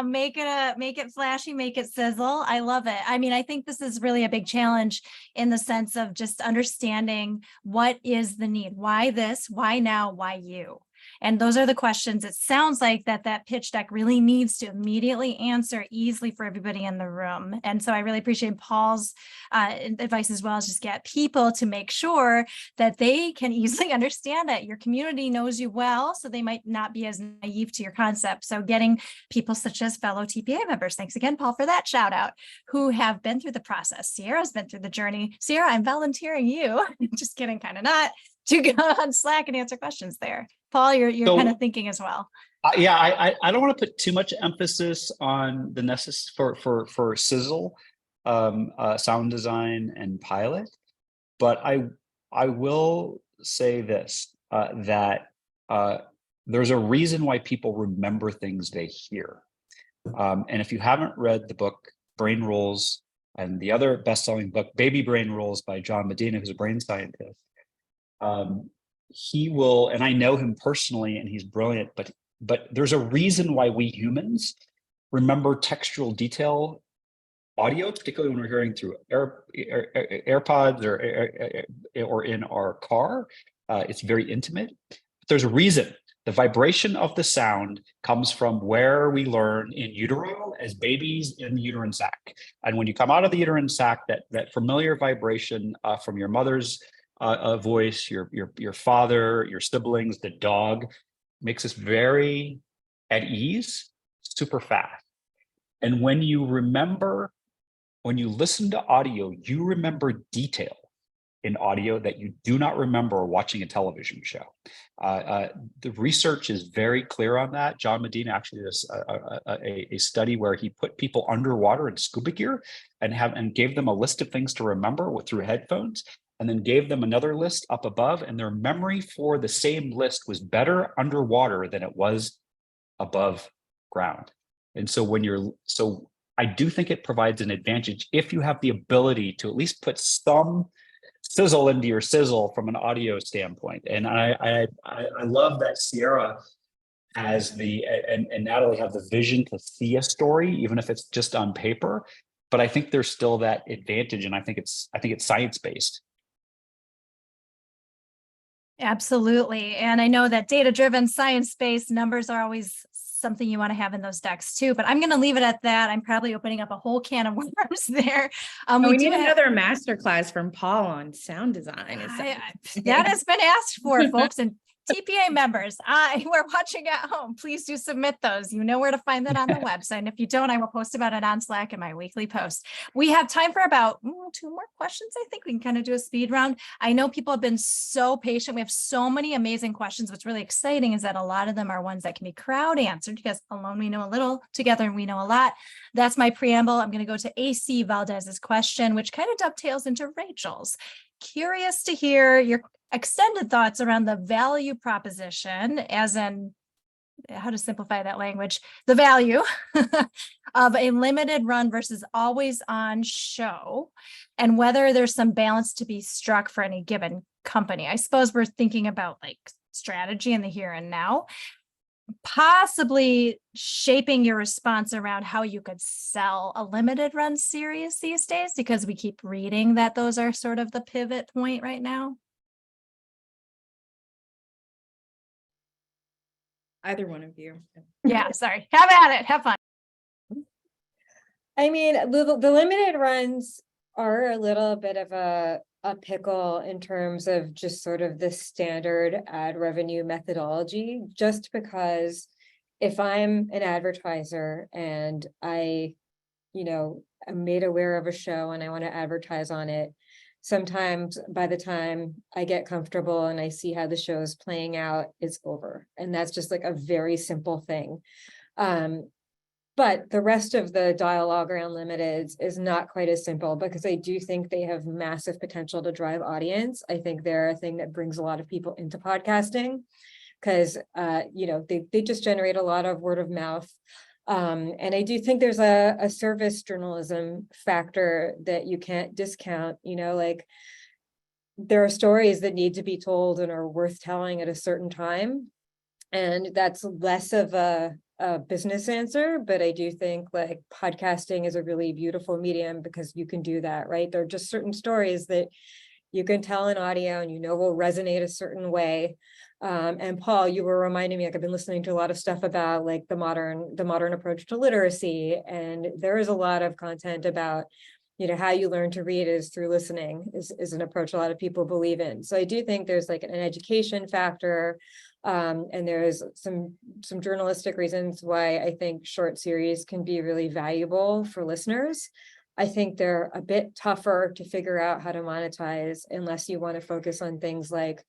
make it flashy, make it sizzle. I love it. I mean, I think this is really a big challenge in the sense of just understanding what is the need, why this, why now, why you? And those are the questions. It sounds like that pitch deck really needs to immediately answer easily for everybody in the room. And so I really appreciate Paul's advice as well, as just get people to make sure that they can easily understand that your community knows you well, so they might not be as naive to your concept. So getting people such as fellow TPA members, thanks again, Paul, for that shout out, who have been through the process. Sierra's been through the journey. Sierra, I'm volunteering you, just kidding, kind of not, to go on Slack and answer questions there. Paul, you're kind of thinking as well. I don't want to put too much emphasis on the for sizzle, sound design and pilot, but I will say this, that there's a reason why people remember things they hear. And if you haven't read the book Brain Rules and the other best-selling book, Baby Brain Rules by John Medina, who's a brain scientist, he will, and I know him personally and he's brilliant, but there's a reason why we humans remember textual detail audio, particularly when we're hearing through AirPods or in our car. It's very intimate. But there's a reason. The vibration of the sound comes from where we learn in utero as babies in the uterine sac. And when you come out of the uterine sac, that familiar vibration from your mother's voice, your father, your siblings, the dog, makes us very at ease, super fast. And when you listen to audio, you remember detail. in audio that you do not remember watching a television show. The research is very clear on that. John Medina actually does a study where he put people underwater in scuba gear and gave them a list of things to remember through headphones, and then gave them another list up above, and their memory for the same list was better underwater than it was above ground. And so I do think it provides an advantage if you have the ability to at least put some sizzle into your sizzle from an audio standpoint. And I love that Sierra has and Natalie have the vision to see a story, even if it's just on paper. But I think there's still that advantage, and I think it's science-based. Absolutely. And I know that data-driven, science-based numbers are always something you want to have in those decks too, but I'm going to leave it at that. I'm probably opening up a whole can of worms there. We need another masterclass from Paul on sound design. That has been asked for, folks, and TPA members, we're watching at home. Please do submit those. You know where to find that on the website. And if you don't, I will post about it on Slack in my weekly post. We have time for about 2 more questions. I think we can kind of do a speed round. I know people have been so patient. We have so many amazing questions. What's really exciting is that a lot of them are ones that can be crowd answered, because alone we know a little, together we know a lot. That's my preamble. I'm going to go to AC Valdez's question, which kind of dovetails into Rachel's. Curious to hear your extended thoughts around the value proposition, as in, how to simplify that language, the value of a limited run versus always on show, and whether there's some balance to be struck for any given company. I suppose we're thinking about like strategy in the here and now, possibly shaping your response around how you could sell a limited run series these days, because we keep reading that those are sort of the pivot point right now. Either one of you. Yeah, sorry. Have at it. Have fun. I mean, the limited runs are a little bit of a pickle in terms of just sort of the standard ad revenue methodology, just because if I'm an advertiser and I'm made aware of a show and I want to advertise on it, sometimes by the time I get comfortable and I see how the show is playing out, it's over. And that's just like a very simple thing. But the rest of the dialogue around limiteds is not quite as simple, because I do think they have massive potential to drive audience. I think they're a thing that brings a lot of people into podcasting, because they just generate a lot of word of mouth. And I do think there's a service journalism factor that you can't discount. Like, there are stories that need to be told and are worth telling at a certain time. And that's less of a business answer, but I do think like podcasting is a really beautiful medium because you can do that, right? There are just certain stories that you can tell in audio and will resonate a certain way. And Paul, you were reminding me, like, I've been listening to a lot of stuff about like the modern approach to literacy, and there is a lot of content about how you learn to read is through listening is an approach a lot of people believe in. So I do think there's like an education factor, and there's some journalistic reasons why I think short series can be really valuable for listeners. I think they're a bit tougher to figure out how to monetize unless you want to focus on things like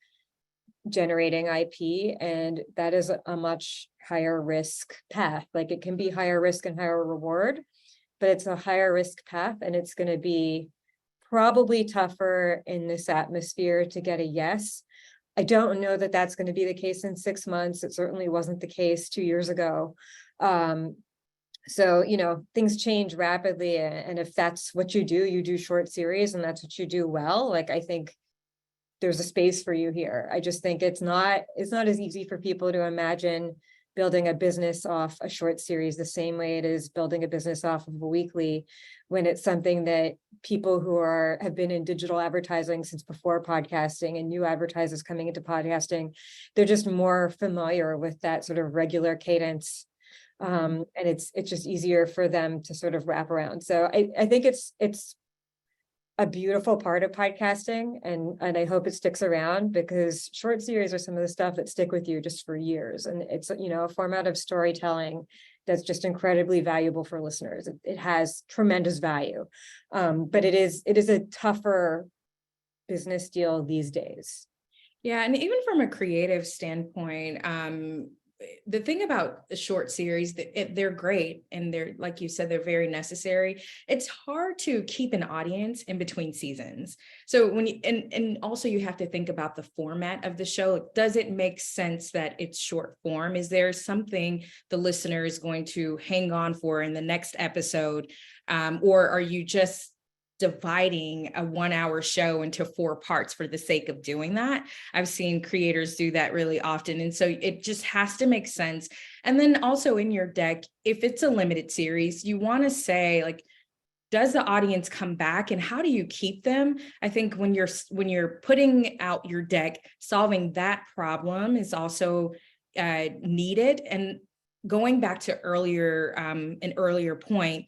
generating IP, and that is a much higher risk path. Like, it can be higher risk and higher reward, but it's a higher risk path, and it's going to be probably tougher in this atmosphere to get a yes. I don't know that that's going to be the case in 6 months. It certainly wasn't the case 2 years ago. So, things change rapidly. And if that's what you do short series, and that's what you do well, like, I think there's a space for you here. I just think it's not as easy for people to imagine building a business off a short series the same way it is building a business off of a weekly, when it's something that people who have been in digital advertising since before podcasting, and new advertisers coming into podcasting, they're just more familiar with that sort of regular cadence. And it's just easier for them to sort of wrap around. So I think it's a beautiful part of podcasting, and I hope it sticks around, because short series are some of the stuff that stick with you just for years. And it's, a format of storytelling that's just incredibly valuable for listeners. It has tremendous value. But it is a tougher business deal these days. Yeah, and even from a creative standpoint, the thing about the short series, they're great and they're, like you said, they're very necessary. It's hard to keep an audience in between seasons. So when you, and also you have to think about the format of the show. Does it make sense that it's short form? Is there something the listener is going to hang on for in the next episode? Or are you just dividing a 1 hour show into 4 parts for the sake of doing that? I've seen creators do that really often. And so it just has to make sense. And then also in your deck, if it's a limited series, you want to say, like, does the audience come back and how do you keep them? I think when you're putting out your deck, solving that problem is also needed. And going back to an earlier point,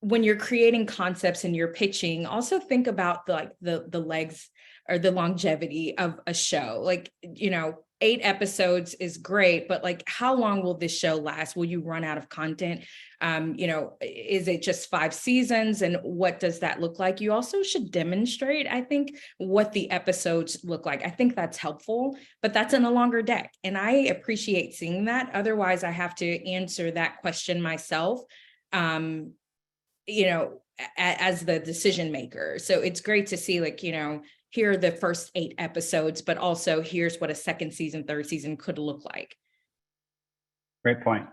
when you're creating concepts and you're pitching, also think about the legs or the longevity of a show. Like, 8 episodes is great, but like, how long will this show last? Will you run out of content? Is it just 5 seasons? And what does that look like? You also should demonstrate, I think, what the episodes look like. I think that's helpful, but that's in a longer deck. And I appreciate seeing that. Otherwise, I have to answer that question myself. As the decision maker. So it's great to see, like, here are the first 8 episodes, but also here's what a second season, third season could look like. Great point.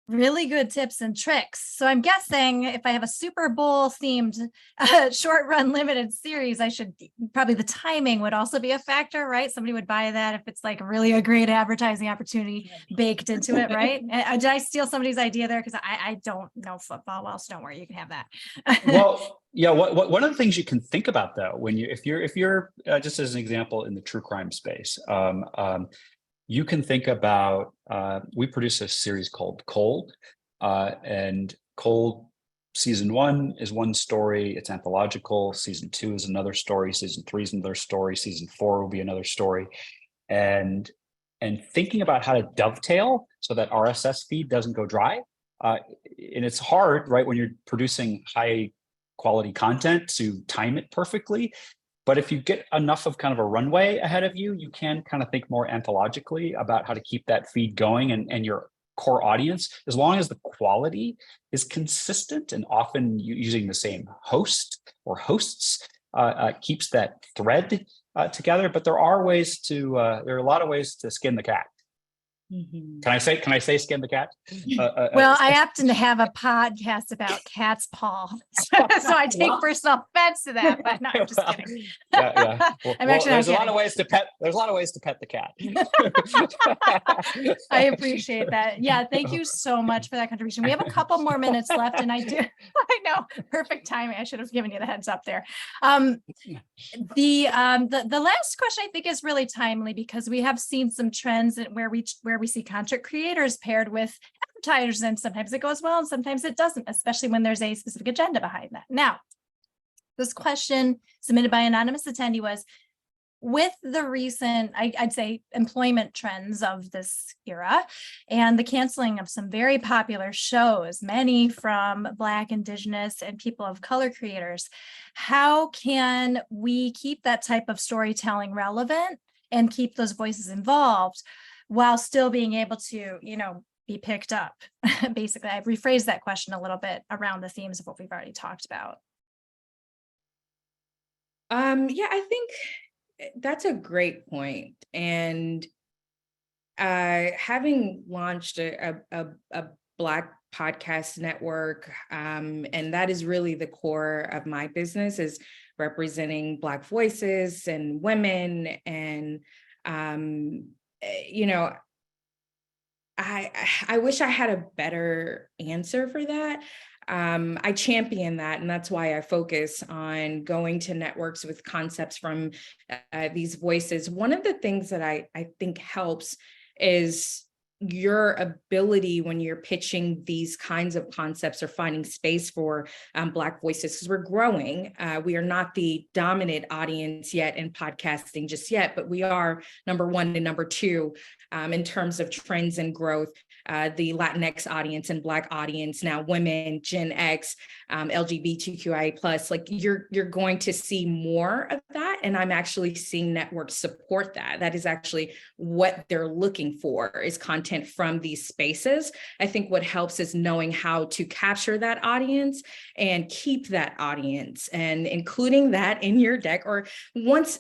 Really good tips and tricks. So I'm guessing if I have a Super Bowl themed short run limited series, probably the timing would also be a factor, right? Somebody would buy that if it's like really a great advertising opportunity baked into it, right? Did I steal somebody's idea there? Because I don't know football well, so don't worry, you can have that. Well, yeah. One of the things you can think about though, if you're just as an example in the true crime space, you can think about, we produce a series called Cold, and Cold season 1 is one story. It's anthological. Season 2 is another story. Season 3 is another story. Season 4 will be another story. And thinking about how to dovetail so that RSS feed doesn't go dry. And it's hard, right, when you're producing high quality content to time it perfectly. But if you get enough of kind of a runway ahead of you, you can kind of think more anthologically about how to keep that feed going and your core audience, as long as the quality is consistent and often using the same host or hosts, keeps that thread together. But there are a lot of ways to skin the cat. Mm-hmm. Can I say skin the cat? Well, I happen to have a podcast about cats, Paul. So I take personal offense to that, but no, I'm just kidding. Yeah. Well, there's a lot of ways to pet the cat. I appreciate that. Yeah, thank you so much for that contribution. We have a couple more minutes left, and I know, perfect timing. I should have given you the heads up there. The last question I think is really timely because we have seen some trends where we see content creators paired with advertisers, and sometimes it goes well and sometimes it doesn't, especially when there's a specific agenda behind that. Now, this question submitted by anonymous attendee was, with the recent, I'd say, employment trends of this era and the canceling of some very popular shows, many from Black, Indigenous, and people of color creators, how can we keep that type of storytelling relevant and keep those voices involved while still being able to, be picked up? Basically, I've rephrased that question a little bit around the themes of what we've already talked about. Yeah, I think that's a great point. And having launched a Black podcast network, and that is really the core of my business, is representing Black voices and women. And I wish I had a better answer for that. I champion that, and that's why I focus on going to networks with concepts from these voices. One of the things that I think helps is your ability when you're pitching these kinds of concepts or finding space for Black voices, because we're growing. We are not the dominant audience yet in podcasting just yet, but we are number 1 and number 2 in terms of trends and growth, the Latinx audience and Black audience, now women, Gen X, LGBTQIA plus, like you're going to see more of that. And I'm actually seeing networks support that. That is actually what they're looking for, is content from these spaces. I think what helps is knowing how to capture that audience and keep that audience, and including that in your deck, or once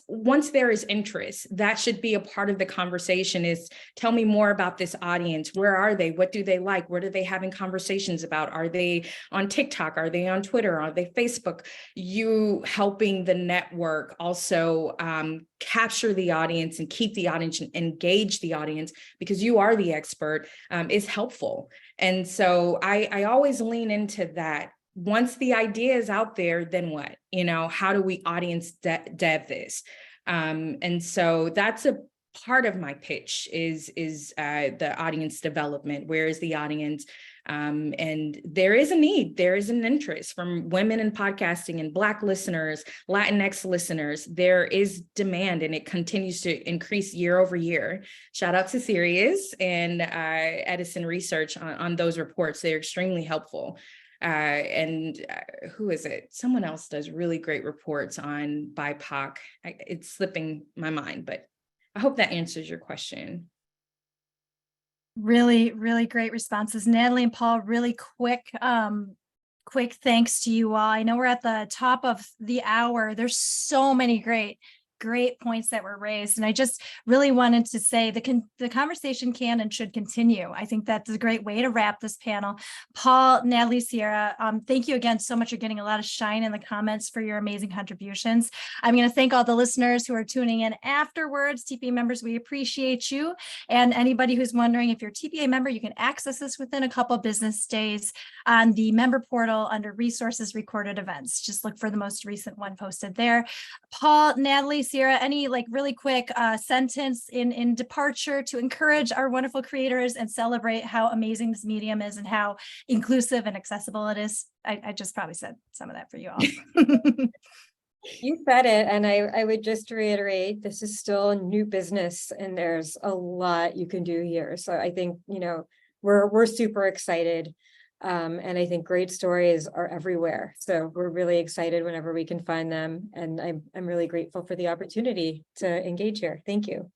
there is interest, that should be a part of the conversation. Is tell me more about this audience. Where are they? What do they like? What are they having conversations about? Are they on TikTok? Are they on Twitter? Are they Facebook? You helping the network also capture the audience and keep the audience and engage the audience, because you are the expert, is helpful. And so I always lean into that. Once the idea is out there, then what? How do we audience dev this? And so that's a part of my pitch is the audience development. Where is the audience? And there is a need, there is an interest from women in podcasting and Black listeners, Latinx listeners. There is demand, and it continues to increase year over year. Shout out to Sirius and Edison Research on those reports. They're extremely helpful. Who is it? Someone else does really great reports on BIPOC. It's slipping my mind, but I hope that answers your question. Really, really great responses. Natalie and Paul, really quick thanks to you all. I know we're at the top of the hour. There's so many great points that were raised. And I just really wanted to say the conversation can and should continue. I think that's a great way to wrap this panel. Paul, Natalie, Sierra, thank you again so much. You're getting a lot of shine in the comments for your amazing contributions. I'm going to thank all the listeners who are tuning in afterwards. TPA members, we appreciate you. And anybody who's wondering, if you're a TPA member, you can access this within a couple business days on the member portal under resources, recorded events. Just look for the most recent one posted there. Paul, Natalie, Sierra, any really quick sentence in departure to encourage our wonderful creators and celebrate how amazing this medium is and how inclusive and accessible it is? I just probably said some of that for you all. You said it, and I would just reiterate, this is still a new business and there's a lot you can do here. So I think, we're super excited. And I think great stories are everywhere. So we're really excited whenever we can find them. And I'm really grateful for the opportunity to engage here. Thank you.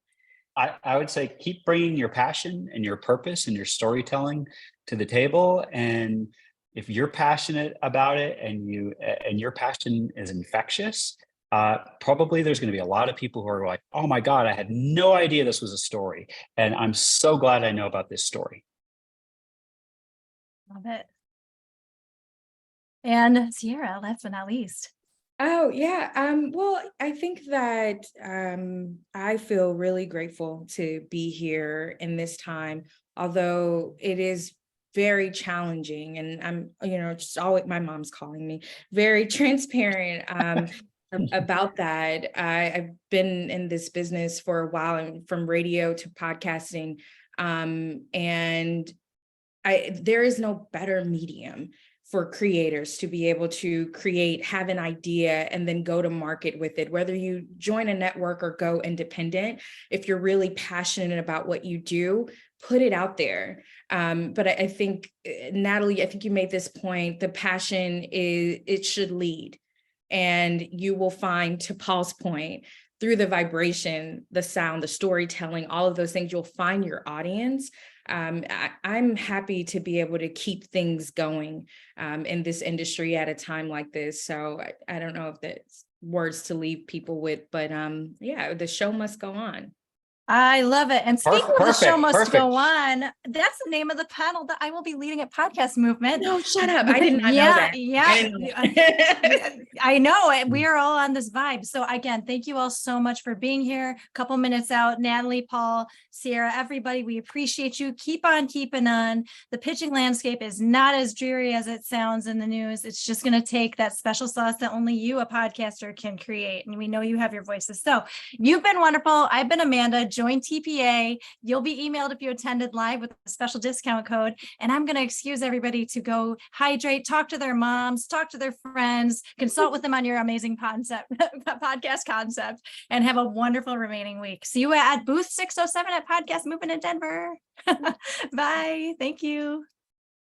I would say keep bringing your passion and your purpose and your storytelling to the table. And if you're passionate about it and your passion is infectious, probably there's going to be a lot of people who are like, oh my God, I had no idea this was a story. And I'm so glad I know about this story. Love it. And Sierra, last but not least. Oh, yeah. Well, I think that I feel really grateful to be here in this time, although it is very challenging. And I'm, just always, my mom's calling me, very transparent about that. I've been in this business for a while, and from radio to podcasting, and there is no better medium for creators to be able to create, have an idea, and then go to market with it. Whether you join a network or go independent, if you're really passionate about what you do, put it out there. But I think, Natalie, I think you made this point, the passion it should lead. And you will find, to Paul's point, through the vibration, the sound, the storytelling, all of those things, you'll find your audience. I'm happy to be able to keep things going in this industry at a time like this. So I don't know if that's words to leave people with, but yeah, the show must go on. I love it. And speaking of the show must go perfect. on, that's the name of the panel that I will be leading at Podcast Movement. No, shut up. I did not know that. Yeah. I know. We are all on this vibe. So again, thank you all so much for being here. A couple minutes out. Natalie, Paul, Sierra, everybody, we appreciate you. Keep on keeping on. The pitching landscape is not as dreary as it sounds in the news. It's just going to take that special sauce that only you, a podcaster, can create. And we know you have your voices. So you've been wonderful. I've been Amanda. Join TPA. You'll be emailed if you attended live with a special discount code. And I'm going to excuse everybody to go hydrate, talk to their moms, talk to their friends, consult with them on your amazing podcast concept, and have a wonderful remaining week. See you at booth 607 at Podcast Movement in Denver. Bye. Thank you.